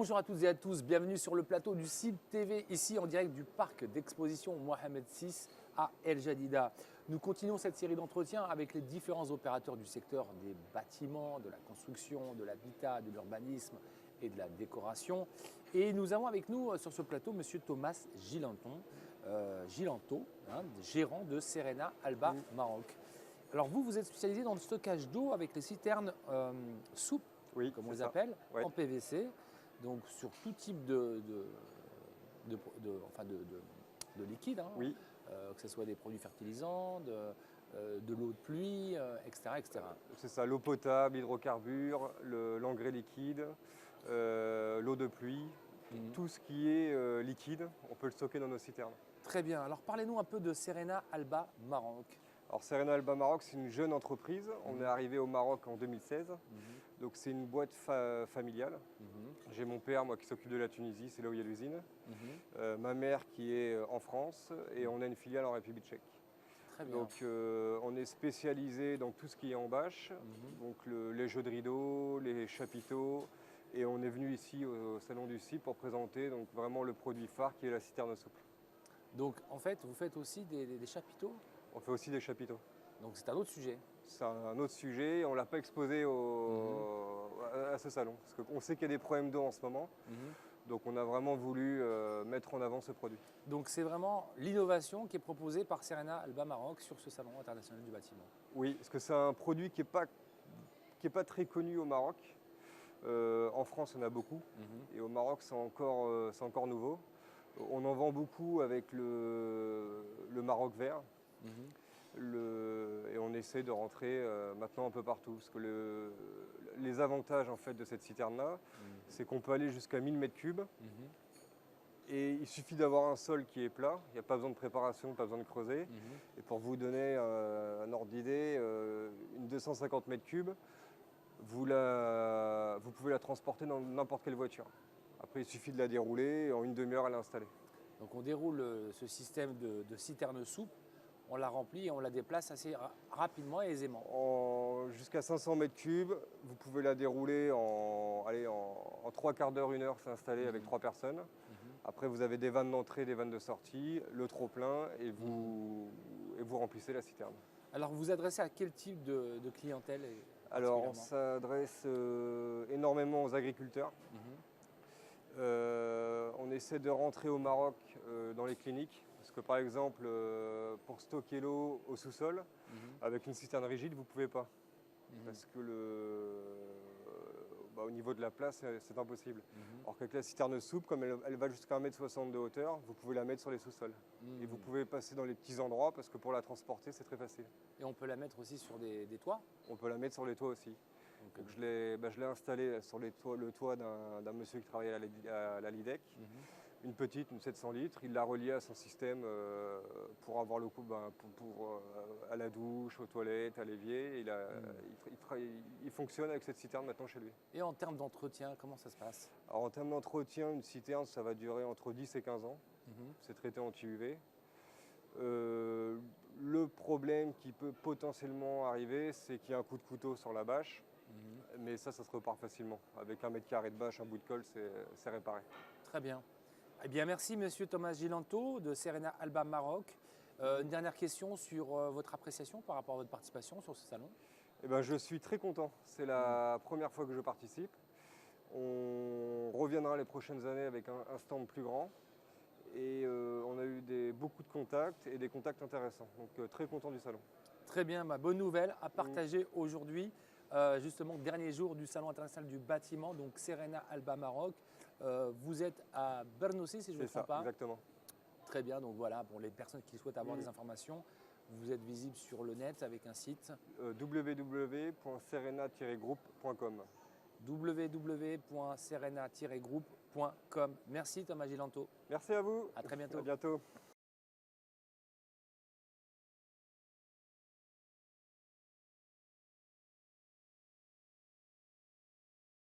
Bonjour à toutes et à tous, bienvenue sur le plateau du CIB TV, ici en direct du parc d'exposition Mohamed VI à El Jadida. Nous continuons cette série d'entretiens avec les différents opérateurs du secteur des bâtiments, de la construction, de l'habitat, de l'urbanisme et de la décoration. Et nous avons avec nous sur ce plateau M. Thomas Gilanto, gérant de Serena Alba Maroc. Alors vous êtes spécialisé dans le stockage d'eau avec les citernes soupes, Oui, comme on c'est les ça. appelle, Ouais. en PVC, donc sur tout type de liquide, hein, Oui, que ce soit des produits fertilisants, de l'eau de pluie, etc., etc. c'est ça, l'eau potable, l'hydrocarbure, l'engrais liquide, l'eau de pluie, Mhm. tout ce qui est liquide, on peut le stocker dans nos citernes. Très bien. Alors parlez-nous un peu de Serena Alba Maroc. Alors Serena Alba Maroc, c'est une jeune entreprise. On est arrivé au Maroc en 2016. Donc c'est une boîte familiale. J'ai mon père, moi, qui s'occupe de la Tunisie, c'est là où il y a l'usine. Ma mère qui est en France et on a une filiale en République tchèque. Très bien. Donc on est spécialisé dans tout ce qui est en bâche, donc les jeux de rideaux, les chapiteaux, et on est venu ici au salon du CIB pour présenter donc vraiment le produit phare qui est la citerne souple. Donc en fait, vous faites aussi des chapiteaux. On fait aussi des chapiteaux. Donc c'est un autre sujet. C'est un autre sujet, on ne l'a pas exposé à ce salon, parce qu'on sait qu'il y a des problèmes d'eau en ce moment, donc on a vraiment voulu mettre en avant ce produit. Donc c'est vraiment l'innovation qui est proposée par Serena Alba Maroc sur ce salon international du bâtiment. Oui, parce que c'est un produit qui est pas très connu au Maroc. En France, il y en a beaucoup, et au Maroc, c'est encore nouveau. On en vend beaucoup avec le Maroc vert. Et on essaie de rentrer maintenant un peu partout. Parce que les avantages en fait, de cette citerne-là, c'est qu'on peut aller jusqu'à 1000 m3. Et il suffit d'avoir un sol qui est plat, il n'y a pas besoin de préparation, pas besoin de creuser. Et pour vous donner un ordre d'idée, une 250 m3, vous pouvez la transporter dans n'importe quelle voiture. Après, il suffit de la dérouler et en une demi-heure, elle est installée. Donc on déroule ce système de citerne souple, on la remplit et on la déplace assez rapidement et aisément. Jusqu'à 500 m3, vous pouvez la dérouler en 3 quarts d'heure, 1 heure, c'est installé avec 3 personnes. Après, vous avez des vannes d'entrée, des vannes de sortie, le trop-plein et vous remplissez la citerne. Alors vous vous adressez à quel type de clientèle Alors, on particulièrement s'adresse énormément aux agriculteurs. On essaie de rentrer au Maroc dans les cliniques. Parce que par exemple, pour stocker l'eau au sous-sol, avec une citerne rigide, vous ne pouvez pas. Parce que au niveau de la place, c'est impossible. Alors qu'avec la citerne souple, comme elle va jusqu'à 1,60 m de hauteur, vous pouvez la mettre sur les sous-sols. Et vous pouvez passer dans les petits endroits, parce que pour la transporter, c'est très facile. Et on peut la mettre aussi sur des toits. On peut la mettre sur les toits aussi. Donc je l'ai installée sur le toit d'un monsieur qui travaillait à la Lidec. Une petite, une 700 litres. Il l'a reliée à son système pour avoir le coup à la douche, aux toilettes, à l'évier. Il fonctionne avec cette citerne maintenant chez lui. Et en termes d'entretien, comment ça se passe? Alors en termes d'entretien, une citerne, ça va durer entre 10 et 15 ans. C'est traité anti-UV. Le problème qui peut potentiellement arriver, c'est qu'il y a un coup de couteau sur la bâche. Mais ça se repart facilement. Avec 1 mètre carré de bâche, un bout de colle, c'est réparé. Très bien. Eh bien, merci Monsieur Thomas Gilanto de Serena Alba Maroc. Une dernière question sur votre appréciation par rapport à votre participation sur ce salon. Eh ben, je suis très content. C'est la première fois que je participe. On reviendra les prochaines années avec un stand plus grand. Et on a eu beaucoup de contacts et des contacts intéressants. Donc très content du salon. Très bien, bonne nouvelle à partager aujourd'hui. Justement, dernier jour du Salon international du bâtiment, donc Serena Alba Maroc. Vous êtes à Bernossi, si je ne me trompe pas. Exactement. Très bien, donc voilà, pour les personnes qui souhaitent avoir des informations, vous êtes visible sur le net avec un site. www.serena-group.com www.serena-group.com. Merci Thomas Gilanto. Merci à vous. À très bientôt. À bientôt.